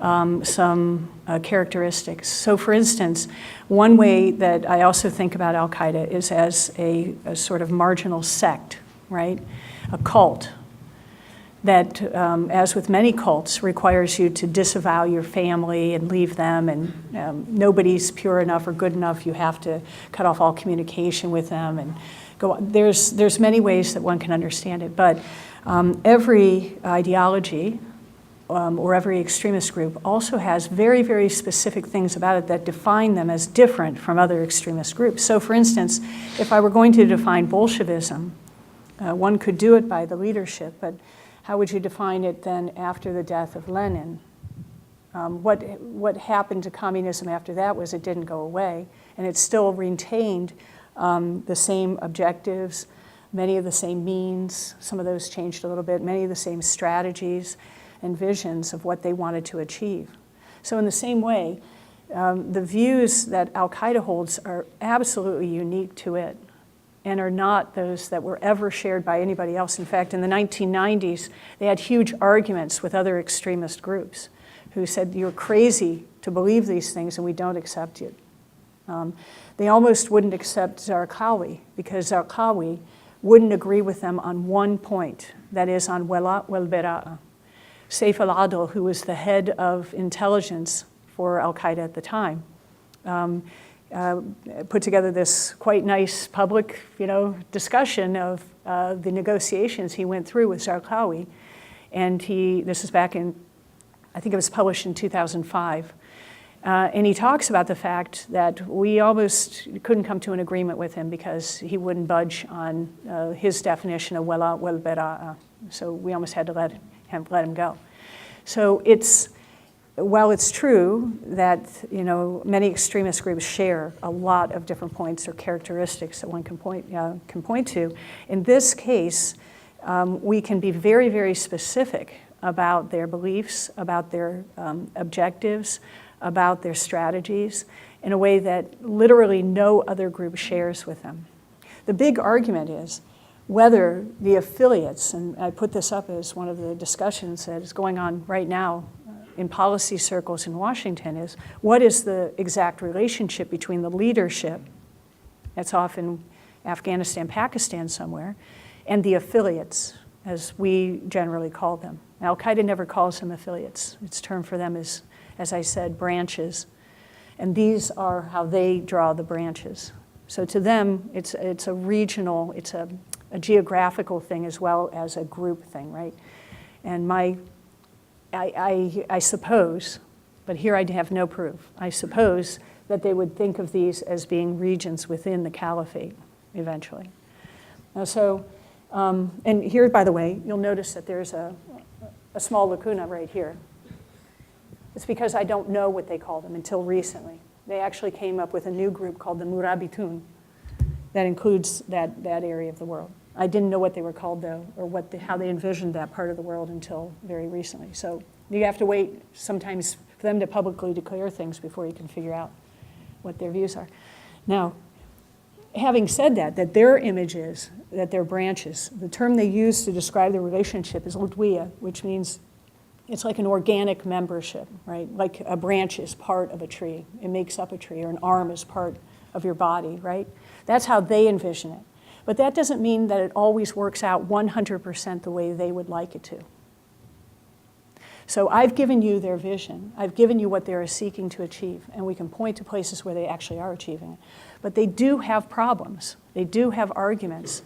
some characteristics. So for instance, one way that I also think about Al-Qaeda is as a sort of marginal sect, right? A cult that, as with many cults, requires you to disavow your family and leave them, and nobody's pure enough or good enough. You have to cut off all communication with them and go on. There's many ways that one can understand it, but every ideology or every extremist group also has very, very specific things about it that define them as different from other extremist groups. So for instance, if I were going to define Bolshevism, one could do it by the leadership, but how would you define it then after the death of Lenin? What happened to communism after that was it didn't go away, and it still retained the same objectives, many of the same means, some of those changed a little bit, many of the same strategies and visions of what they wanted to achieve. So in the same way, the views that Al-Qaeda holds are absolutely unique to it and are not those that were ever shared by anybody else. In fact, in the 1990s, they had huge arguments with other extremist groups who said, you're crazy to believe these things and we don't accept you. They almost wouldn't accept Zarqawi because Zarqawi wouldn't agree with them on one point, that is on wala wal bara'a. Saif al-Adl, who was the head of intelligence for Al-Qaeda at the time, put together this quite nice public, discussion of the negotiations he went through with Zarqawi. And this is back in, I think it was published in 2005. And he talks about the fact that we almost couldn't come to an agreement with him because he wouldn't budge on his definition of wala wal bara'a. So we almost had to let him go. So while it's true that many extremist groups share a lot of different points or characteristics that one can point to, in this case, we can be very, very specific about their beliefs, about their objectives, about their strategies, in a way that literally no other group shares with them. The big argument is whether the affiliates, and I put this up as one of the discussions that is going on right now in policy circles in Washington, is what is the exact relationship between the leadership, that's often Afghanistan, Pakistan somewhere, and the affiliates, as we generally call them. Al-Qaeda never calls them affiliates. Its term for them is, as I said, branches. And these are how they draw the branches. So to them, it's a regional, it's a geographical thing as well as a group thing, right? And I suppose, but here I have no proof, I suppose that they would think of these as being regions within the caliphate eventually. And here, by the way, you'll notice that there's a small lacuna right here. It's because I don't know what they call them until recently. They actually came up with a new group called the Murabitun that includes that area of the world. I didn't know what they were called, though, or how they envisioned that part of the world until very recently. So you have to wait sometimes for them to publicly declare things before you can figure out what their views are. Now, having said that their images, that their branches, the term they use to describe the relationship is udwiya, which means it's like an organic membership, right? Like a branch is part of a tree. It makes up a tree, or an arm is part of your body, right? That's how they envision it. But that doesn't mean that it always works out 100% the way they would like it to. So I've given you their vision. I've given you what they're seeking to achieve, and we can point to places where they actually are achieving it. But they do have problems. They do have arguments.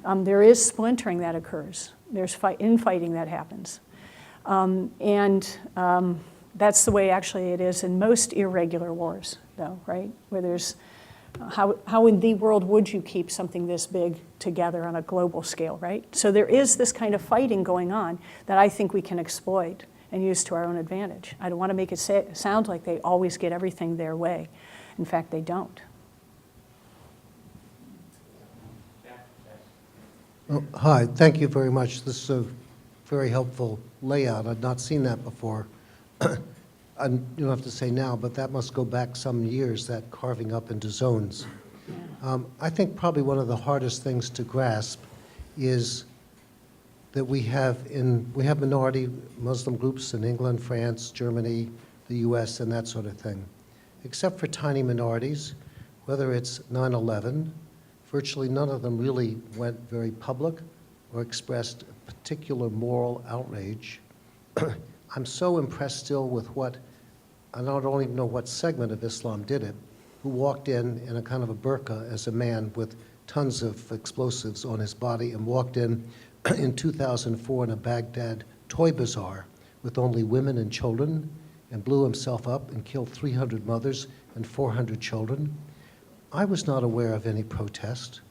There is splintering that occurs. There's infighting that happens. That's the way actually it is in most irregular wars, though, right? Where there's, how in the world would you keep something this big together on a global scale, right? So there is this kind of fighting going on that I think we can exploit and use to our own advantage. I don't want to make it sound like they always get everything their way. In fact, they don't. Oh, hi, thank you very much. This is a very helpful layout. I'd not seen that before. You don't have to say now, but that must go back some years, that carving up into zones. I think probably one of the hardest things to grasp is that we have minority Muslim groups in England, France, Germany, the US, and that sort of thing. Except for tiny minorities, whether it's 9/11, virtually none of them really went very public or expressed a particular moral outrage. I'm so impressed still with I don't even know what segment of Islam did it, who walked in a kind of a burqa as a man with tons of explosives on his body and walked in 2004 in a Baghdad toy bazaar with only women and children and blew himself up and killed 300 mothers and 400 children. I was not aware of any protest.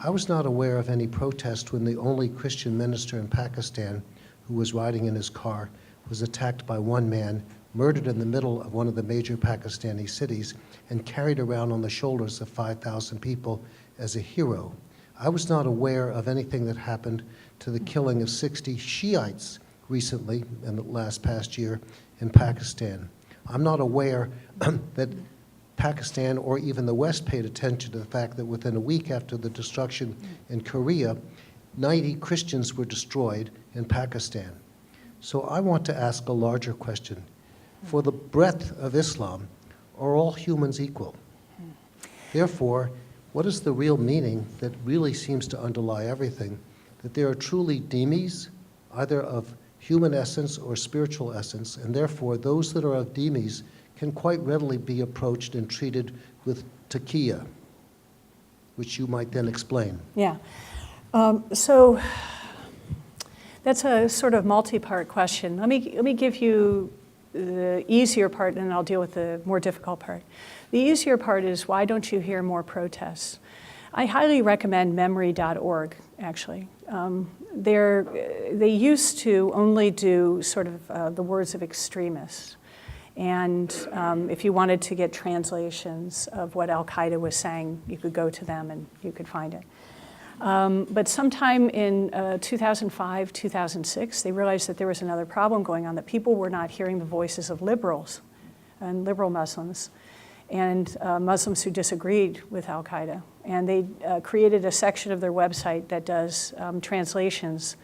I was not aware of any protest when the only Christian minister in Pakistan who was riding in his car was attacked by one man, murdered in the middle of one of the major Pakistani cities, and carried around on the shoulders of 5,000 people as a hero. I was not aware of anything that happened to the killing of 60 Shiites recently, in the past year, in Pakistan. I'm not aware that Pakistan or even the West paid attention to the fact that within a week after the destruction in Korea, 90 Christians were destroyed in Pakistan. So I want to ask a larger question. For the breadth of Islam, are all humans equal? Therefore, what is the real meaning that really seems to underlie everything? That there are truly dhimis, either of human essence or spiritual essence, and therefore those that are of dhimis can quite readily be approached and treated with taqiyya, which you might then explain. Yeah. So that's a sort of multi-part question. Let me give you the easier part, and then I'll deal with the more difficult part. The easier part is, why don't you hear more protests? I highly recommend memory.org, actually. They used to only do sort of the words of extremists. And if you wanted to get translations of what Al-Qaeda was saying, you could go to them and you could find it. But sometime in 2005, 2006, they realized that there was another problem going on, that people were not hearing the voices of liberals and liberal Muslims and Muslims who disagreed with Al-Qaeda. And they created a section of their website that does translations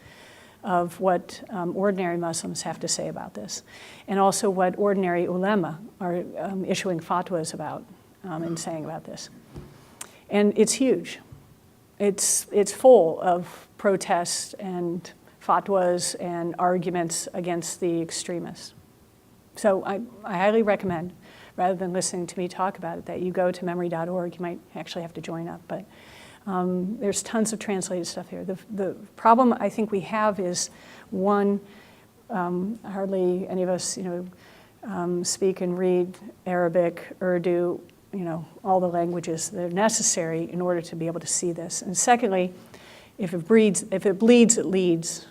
of what ordinary Muslims have to say about this, and also what ordinary ulema are issuing fatwas about and saying about this. And it's huge. It's full of protests and fatwas and arguments against the extremists. So I highly recommend, rather than listening to me talk about it, that you go to memory.org. You might actually have to join up, but there's tons of translated stuff here. The problem I think we have is, one, hardly any of us, speak and read Arabic, Urdu, all the languages that are necessary in order to be able to see this. And secondly, if it bleeds, it leads.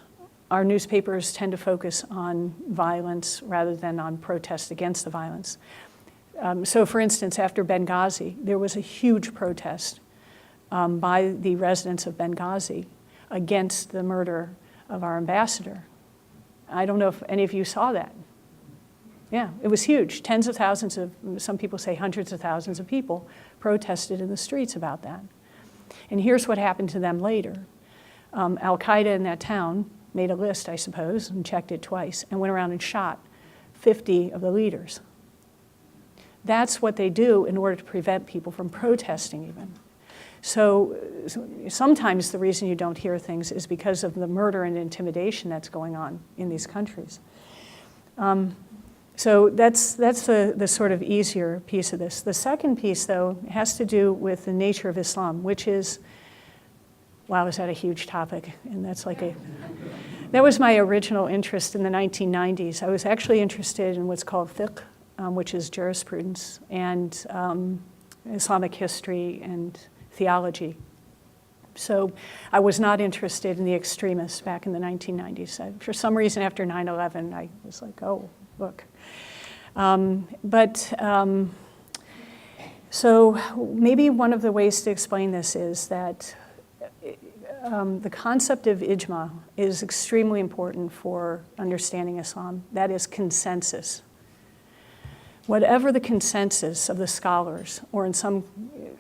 Our newspapers tend to focus on violence rather than on protest against the violence. So for instance, after Benghazi, there was a huge protest by the residents of Benghazi against the murder of our ambassador. I don't know if any of you saw that. Yeah, it was huge. Tens of thousands of, some people say hundreds of thousands of people protested in the streets about that. And here's what happened to them later. Al-Qaeda in that town made a list, I suppose, and checked it twice, and went around and shot 50 of the leaders. That's what they do in order to prevent people from protesting even. So sometimes the reason you don't hear things is because of the murder and intimidation that's going on in these countries. So that's the sort of easier piece of this. The second piece, though, has to do with the nature of Islam, which is, wow, is that a huge topic? And that's that was my original interest in the 1990s. I was actually interested in what's called fiqh, which is jurisprudence, and Islamic history and theology. So I was not interested in the extremists back in the 1990s. For some reason, after 9/11, I was like, oh, look. So maybe one of the ways to explain this is that the concept of ijma is extremely important for understanding Islam. That is consensus. Whatever the consensus of the scholars, or in some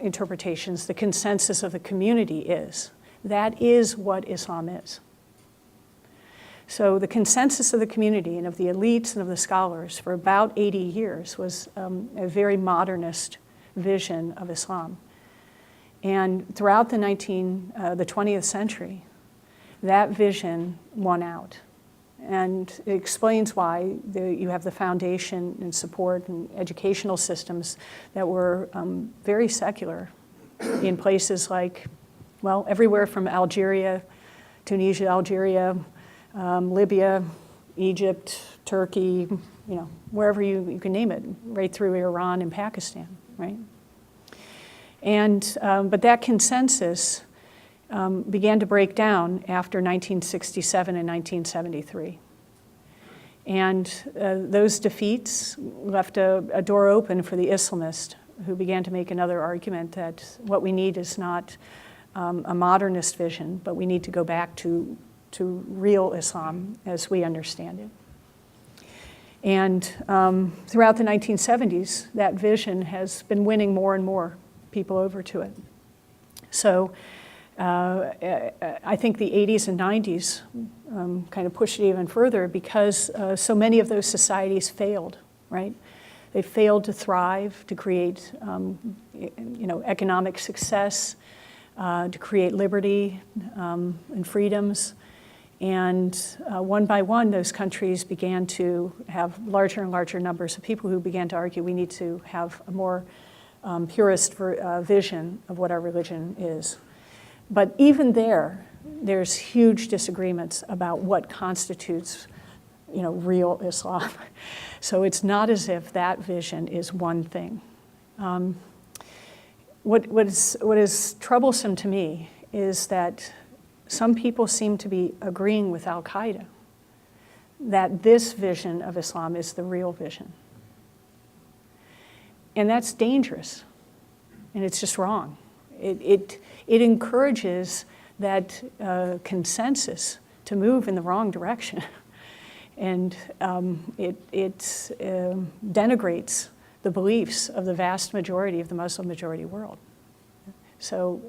interpretations, the consensus of the community is, that is what Islam is. So the consensus of the community and of the elites and of the scholars for about 80 years was a very modernist vision of Islam. And throughout the 20th century, that vision won out. And it explains why you have the foundation and support and educational systems that were very secular in places like, well, everywhere from Algeria, Tunisia, Algeria, Libya, Egypt, Turkey, wherever you can name it, right through Iran and Pakistan, right? And but that consensus began to break down after 1967 and 1973. And those defeats left a door open for the Islamists, who began to make another argument that what we need is not a modernist vision, but we need to go back to real Islam as we understand it. And throughout the 1970s, that vision has been winning more and more people over to it. So I think the 80s and 90s kind of pushed it even further because so many of those societies failed, right? They failed to thrive, to create economic success, to create liberty and freedoms. And one by one, those countries began to have larger and larger numbers of people who began to argue we need to have a more purist vision of what our religion is. But even there's huge disagreements about what constitutes, real Islam. So it's not as if that vision is one thing. What is troublesome to me is that some people seem to be agreeing with Al-Qaeda that this vision of Islam is the real vision. And that's dangerous, and it's just wrong. It encourages that consensus to move in the wrong direction, and it denigrates the beliefs of the vast majority of the Muslim majority world. So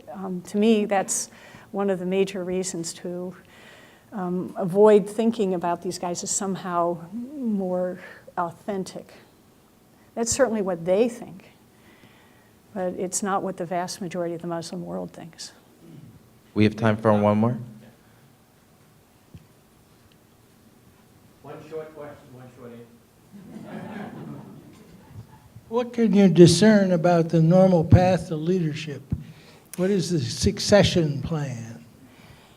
to me, that's one of the major reasons to avoid thinking about these guys as somehow more authentic. That's certainly what they think, but it's not what the vast majority of the Muslim world thinks. We have time for one more. One short question, one short answer. What can you discern about the normal path to leadership? What is the succession plan?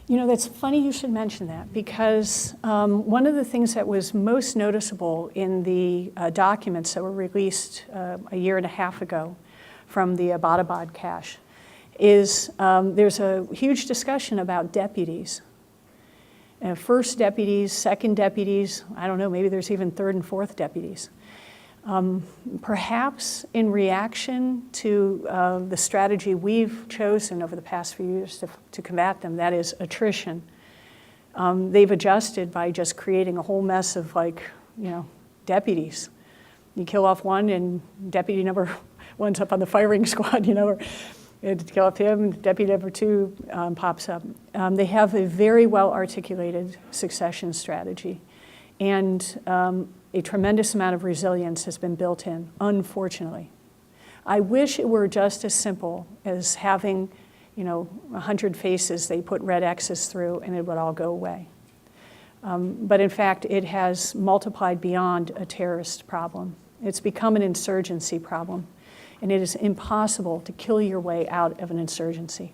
That's funny you should mention that because one of the things that was most noticeable in the documents that were released a year and a half ago from the Abbottabad cache is there's a huge discussion about deputies. First deputies, second deputies, I don't know, maybe there's even third and fourth deputies. Perhaps in reaction to the strategy we've chosen over the past few years to combat them, that is attrition. They've adjusted by just creating a whole mess of deputies. You kill off one and deputy number one's up on the firing squad, or you kill off him, deputy number two pops up. They have a very well articulated succession strategy. And a tremendous amount of resilience has been built in, unfortunately. I wish it were just as simple as having, 100 faces they put red X's through and it would all go away. But in fact, it has multiplied beyond a terrorist problem. It's become an insurgency problem, and it is impossible to kill your way out of an insurgency.